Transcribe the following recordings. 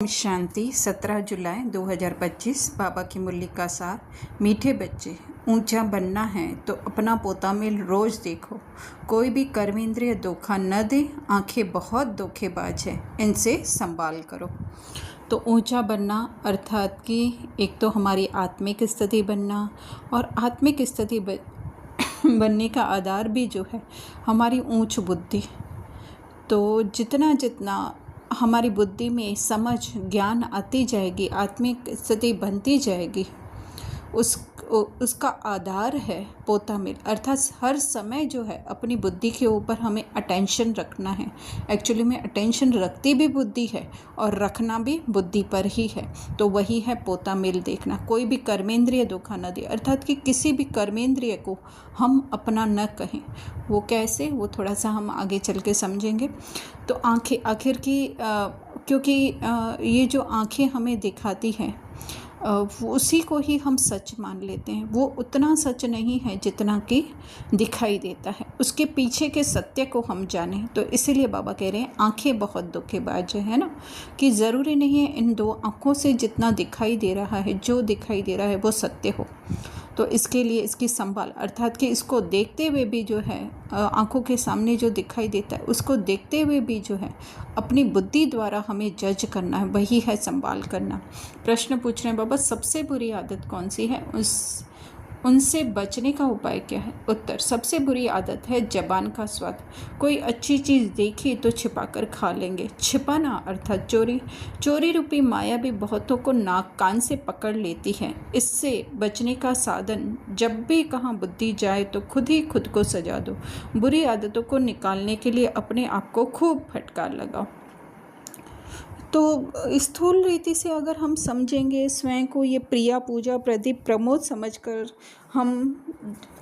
ओम शांति। 17 जुलाई 2025। बाबा की मुरली का सार। मीठे बच्चे, ऊंचा बनना है तो अपना पोता मिल रोज़ देखो। कोई भी कर्मेंद्रिय धोखा न दे। आंखें बहुत धोखेबाज है, इनसे संभाल करो। तो ऊंचा बनना अर्थात कि एक तो हमारी आत्मिक स्थिति बनना, और आत्मिक स्थिति बनने का आधार भी जो है हमारी ऊंच बुद्धि। तो जितना जितना हमारी बुद्धि में समझ ज्ञान आती जाएगी, आत्मिक स्थिति बनती जाएगी, उसका आधार है पोता मिल। अर्थात हर समय जो है अपनी बुद्धि के ऊपर हमें अटेंशन रखना है। एक्चुअली में अटेंशन रखती भी बुद्धि है और रखना भी बुद्धि पर ही है। तो वही है पोता मिल देखना। कोई भी कर्मेंद्रिय धोखा न दे, अर्थात कि किसी भी कर्मेंद्रिय को हम अपना न कहें। वो कैसे, वो थोड़ा सा हम आगे चल के समझेंगे। तो आंखें आखिर की क्योंकि ये जो आंखें हमें दिखाती हैं उसी को ही हम सच मान लेते हैं। वो उतना सच नहीं है जितना कि दिखाई देता है। उसके पीछे के सत्य को हम जानें। तो इसीलिए बाबा कह रहे हैं आंखें बहुत धोखेबाज है ना, कि ज़रूरी नहीं है इन दो आँखों से जितना दिखाई दे रहा है, जो दिखाई दे रहा है वो सत्य हो। तो इसके लिए इसकी संभाल, अर्थात कि इसको देखते हुए भी जो है आँखों के सामने जो दिखाई देता है उसको देखते हुए भी जो है अपनी बुद्धि द्वारा हमें जज करना है, वही है संभाल करना। प्रश्न पूछ रहे हैं बाबा, सबसे बुरी आदत कौन सी है, उनसे बचने का उपाय क्या है? उत्तर, सबसे बुरी आदत है जबान का स्वाद। कोई अच्छी चीज़ देखी तो छिपाकर खा लेंगे। छिपाना अर्थात चोरी। चोरी रूपी माया भी बहुतों को नाक कान से पकड़ लेती है। इससे बचने का साधन, जब भी कहाँ बुद्धि जाए तो खुद ही खुद को सजा दो। बुरी आदतों को निकालने के लिए अपने आप को खूब फटकार लगाओ। तो स्थूल रीति से अगर हम समझेंगे स्वयं को, ये प्रिया पूजा प्रदीप प्रमोद समझकर हम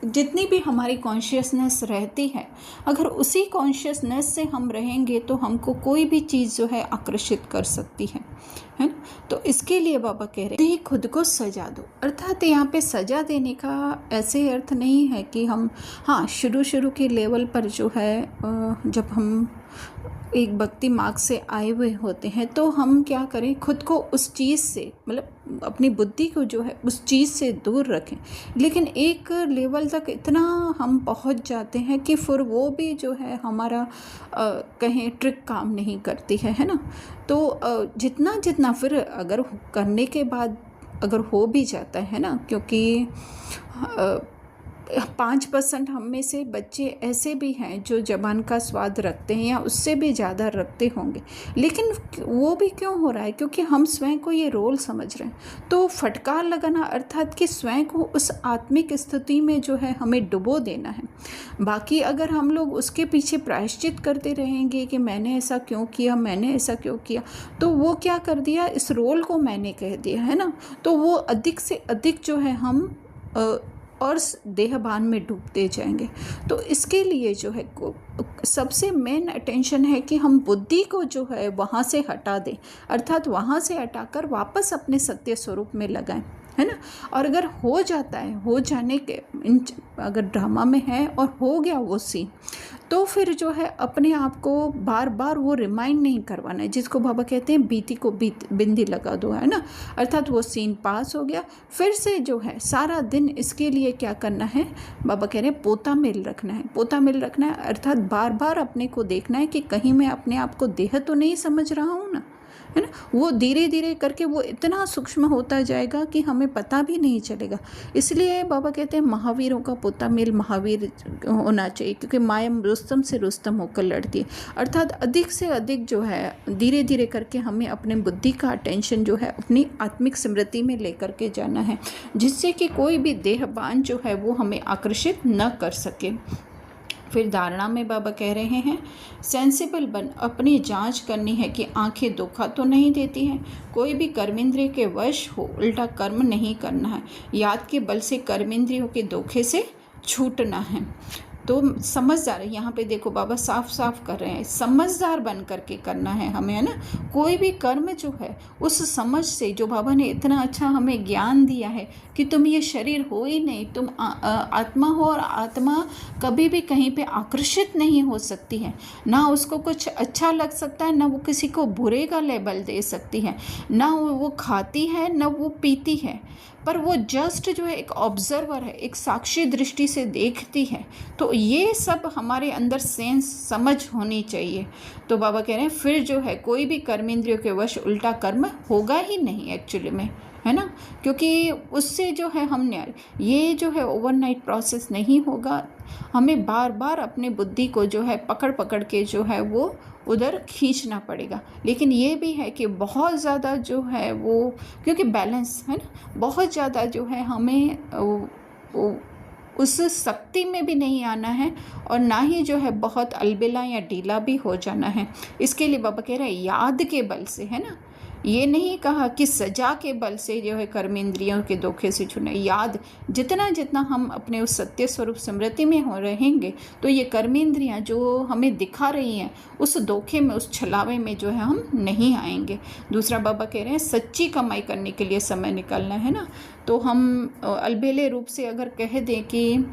जितनी भी हमारी कॉन्शियसनेस रहती है, अगर उसी कॉन्शियसनेस से हम रहेंगे तो हमको कोई भी चीज़ जो है आकर्षित कर सकती है ना। तो इसके लिए बाबा कह रहे हैं खुद को सजा दो। अर्थात यहाँ पे सजा देने का ऐसे अर्थ नहीं है कि हम शुरू के लेवल पर जो है जब हम एक भक्ति मार्ग से आए हुए होते हैं तो हम क्या करें, खुद को उस चीज़ से, मतलब अपनी बुद्धि को जो है उस चीज़ से दूर रखें। लेकिन एक लेवल तक इतना हम पहुंच जाते हैं कि फिर वो भी जो है हमारा कहें ट्रिक काम नहीं करती है ना। तो जितना फिर अगर करने के बाद अगर हो भी जाता है ना, क्योंकि 5% हम में से बच्चे ऐसे भी हैं जो ज़बान का स्वाद रखते हैं या उससे भी ज़्यादा रखते होंगे। लेकिन वो भी क्यों हो रहा है? क्योंकि हम स्वयं को ये रोल समझ रहे हैं। तो फटकार लगाना अर्थात कि स्वयं को उस आत्मिक स्थिति में जो है हमें डुबो देना है। बाकी अगर हम लोग उसके पीछे प्रायश्चित करते रहेंगे कि मैंने ऐसा क्यों किया, मैंने ऐसा क्यों किया, तो वो क्या कर दिया, इस रोल को मैंने कह दिया है ना। तो वो अधिक से अधिक जो है हम और देहभान में डूबते जाएंगे। तो इसके लिए जो है सबसे मेन अटेंशन है कि हम बुद्धि को जो है वहाँ से हटा दें, अर्थात वहाँ से हटाकर वापस अपने सत्य स्वरूप में लगाएं, है ना। और अगर हो जाता है, हो जाने के अगर ड्रामा में है और हो गया वो सीन, तो फिर जो है अपने आप को बार बार वो रिमाइंड नहीं करवाना है, जिसको बाबा कहते हैं बीती को बिंदी लगा दो, है ना। अर्थात वो सीन पास हो गया, फिर से जो है सारा दिन इसके लिए क्या करना है, बाबा कह रहे हैं पोता मिल रखना है। पोता मिल रखना है अर्थात बार बार अपने को देखना है कि कहीं मैं अपने आप को देह तो नहीं समझ रहा हूँ ना, है ना। वो धीरे धीरे करके वो इतना सूक्ष्म होता जाएगा कि हमें पता भी नहीं चलेगा। इसलिए बाबा कहते हैं महावीरों का पोता मिल महावीर होना चाहिए, क्योंकि माया रुस्तम से रुस्तम होकर लड़ती है। अर्थात अधिक से अधिक जो है धीरे धीरे करके हमें अपने बुद्धि का अटेंशन जो है अपनी आत्मिक स्मृति में लेकर के जाना है, जिससे कि कोई भी देहबान जो है वो हमें आकर्षित न कर सके। फिर धारणा में बाबा कह रहे हैं सेंसिबल बन, अपनी जांच करनी है कि आंखें धोखा तो नहीं देती हैं। कोई भी कर्मेंद्रिय के वश हो उल्टा कर्म नहीं करना है। याद के बल से कर्मेंद्रियों के धोखे से छूटना है। तो समझदार, यहाँ पे देखो बाबा साफ साफ कर रहे हैं, समझदार बन करके करना है हमें, है ना। कोई भी कर्म जो है उस समझ से, जो बाबा ने इतना अच्छा हमें ज्ञान दिया है कि तुम ये शरीर हो ही नहीं, तुम आत्मा हो, और आत्मा कभी भी कहीं पे आकर्षित नहीं हो सकती है, ना उसको कुछ अच्छा लग सकता है, ना वो किसी को बुरे का लेबल दे सकती है, ना वो खाती है, ना वो पीती है, पर वो जस्ट जो है एक ऑब्जर्वर है, एक साक्षी दृष्टि से देखती है। तो ये सब हमारे अंदर सेंस समझ होनी चाहिए। तो बाबा कह रहे हैं फिर जो है कोई भी कर्मेंद्रियों के वश उल्टा कर्म होगा ही नहीं एक्चुअली में, है ना, क्योंकि उससे जो है हमने ये जो है ओवरनाइट प्रोसेस नहीं होगा। हमें बार बार अपनी बुद्धि को जो है पकड़ पकड़ के जो है वो उधर खींचना पड़ेगा। लेकिन ये भी है कि बहुत ज़्यादा जो है वो, क्योंकि बैलेंस है ना, बहुत ज़्यादा जो है हमें उस शक्ति में भी नहीं आना है, और ना ही जो है बहुत अलबेला या ढीला भी हो जाना है। इसके लिए बाबा कह रहे हैं याद के बल से, है ना, ये नहीं कहा कि सजा के बल से जो है कर्मेंद्रियों के धोखे से छूना। याद, जितना जितना हम अपने उस सत्य स्वरूप स्मृति में हो रहेंगे, तो ये कर्मेंद्रियां जो हमें दिखा रही हैं उस धोखे में, उस छलावे में जो है हम नहीं आएंगे। दूसरा बाबा कह रहे हैं सच्ची कमाई करने के लिए समय निकालना है ना। तो हम अलबेले रूप से अगर कह दें कि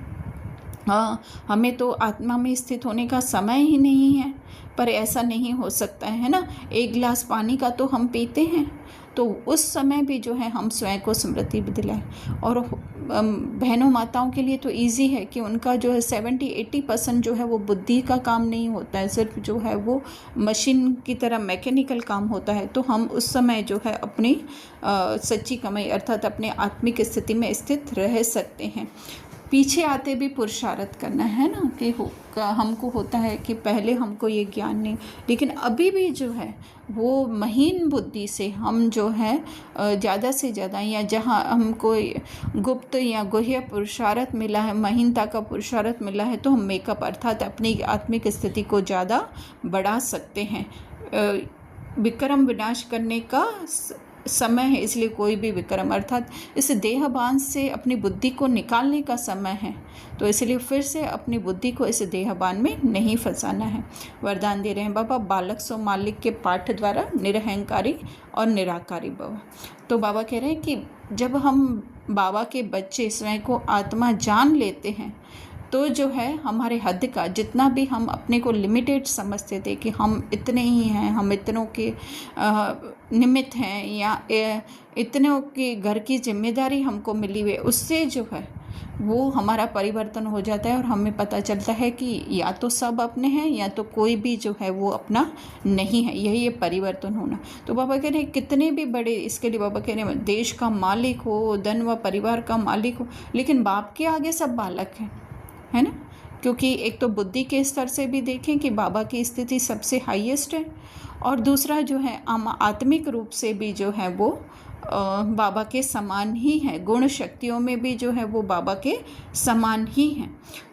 हाँ, हमें तो आत्मा में स्थित होने का समय ही नहीं है, पर ऐसा नहीं हो सकता है ना। एक गिलास पानी का तो हम पीते हैं, तो उस समय भी जो है हम स्वयं को स्मृति भी दिलाएं। और बहनों माताओं के लिए तो इजी है कि उनका जो है 70-80% जो है वो बुद्धि का काम नहीं होता है, सिर्फ जो है वो मशीन की तरह मैकेनिकल काम होता है। तो हम उस समय जो है अपनी सच्ची कमाई अर्थात अपने आत्मिक स्थिति में स्थित रह सकते हैं। पीछे आते भी पुरुषार्थ करना है ना, कि हमको होता है कि पहले हमको ये ज्ञान नहीं, लेकिन अभी भी जो है वो महीन बुद्धि से हम जो है ज़्यादा से ज़्यादा, या जहाँ हमको गुप्त या गुह्य पुरुषार्थ मिला है, महीनता का पुरुषार्थ मिला है, तो हम मेकअप अर्थात अपनी आत्मिक स्थिति को ज़्यादा बढ़ा सकते हैं। विक्रम विनाश करने का समय है, इसलिए कोई भी विक्रम अर्थात इस देहबान से अपनी बुद्धि को निकालने का समय है। तो इसलिए फिर से अपनी बुद्धि को इस देहबान में नहीं फंसाना है। वरदान दे रहे हैं बाबा, बालक सो मालिक के पाठ द्वारा निरहंकारी और निराकारी भव। तो बाबा कह रहे हैं कि जब हम बाबा के बच्चे स्वयं को आत्मा जान लेते हैं, तो जो है हमारे हद का जितना भी हम अपने को लिमिटेड समझते थे कि हम इतने ही हैं, हम इतनों के निमित्त हैं, या इतनों के घर की जिम्मेदारी हमको मिली हुई, उससे जो है वो हमारा परिवर्तन हो जाता है, और हमें पता चलता है कि या तो सब अपने हैं या तो कोई भी जो है वो अपना नहीं है। यही ये परिवर्तन होना। तो बाबा कह रहे हैं कितने भी बड़े, इसके लिए बाबा कह रहे हैं देश का मालिक हो, धन व परिवार का मालिक हो, लेकिन बाप के आगे सब बालक हैं, है ना। क्योंकि एक तो बुद्धि के स्तर से भी देखें कि बाबा की स्थिति सबसे हाईएस्ट है, और दूसरा जो है आत्मिक रूप से भी जो है वो बाबा के समान ही है, गुण शक्तियों में भी जो है वो बाबा के समान ही हैं।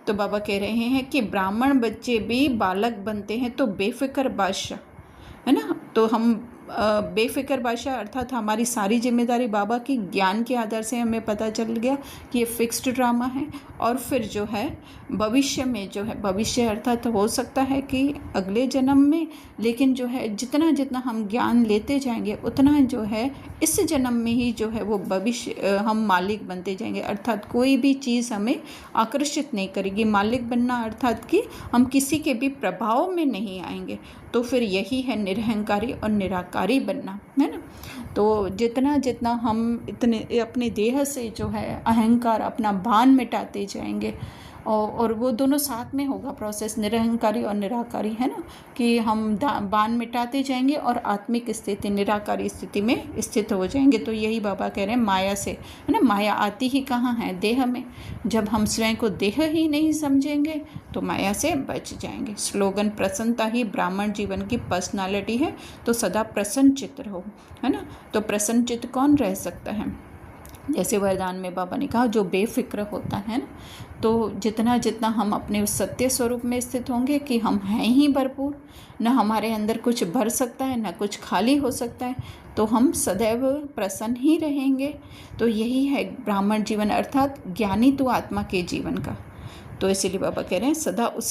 तो बाबा कह रहे हैं कि ब्राह्मण बच्चे भी बालक बनते हैं तो बेफिक्र बादशाह, है ना। तो हम बेफिक्र बादशाह अर्थात हमारी सारी जिम्मेदारी बाबा की ज्ञान के आधार से हमें पता चल गया कि ये फिक्स्ड ड्रामा है। और फिर जो है भविष्य में जो है, भविष्य अर्थात हो सकता है कि अगले जन्म में, लेकिन जो है जितना जितना हम ज्ञान लेते जाएंगे उतना जो है इस जन्म में ही जो है वो भविष्य हम मालिक बनते जाएंगे। अर्थात कोई भी चीज़ हमें आकर्षित नहीं करेगी। मालिक बनना अर्थात कि हम किसी के भी प्रभाव में नहीं आएंगे। तो फिर यही है निरहंकारी और निराकारी बनना, है ना। तो जितना जितना हम इतने अपने देह से जो है अहंकार अपना भान मिटाते जाएंगे, और वो दोनों साथ में होगा प्रोसेस, निरहंकारी और निराकारी, है ना, कि हम बान मिटाते जाएंगे और आत्मिक स्थिति निराकारी स्थिति में स्थित हो जाएंगे। तो यही बाबा कह रहे हैं माया से, है ना। माया आती ही कहाँ है? देह में। जब हम स्वयं को देह ही नहीं समझेंगे तो माया से बच जाएंगे। स्लोगन प्रसन्नता ही ब्राह्मण जीवन की पर्सनालिटी है, तो सदा प्रसन्न चित्त रहो, है ना। तो प्रसन्न चित्त कौन रह सकता है? जैसे वरदान में बाबा ने कहा जो बेफिक्र होता है ना। तो जितना जितना हम अपने उस सत्य स्वरूप में स्थित होंगे कि हम हैं ही भरपूर, न हमारे अंदर कुछ भर सकता है न कुछ खाली हो सकता है, तो हम सदैव प्रसन्न ही रहेंगे। तो यही है ब्राह्मण जीवन अर्थात ज्ञानी तो आत्मा के जीवन का। तो इसीलिए बाबा कह रहे हैं सदा उस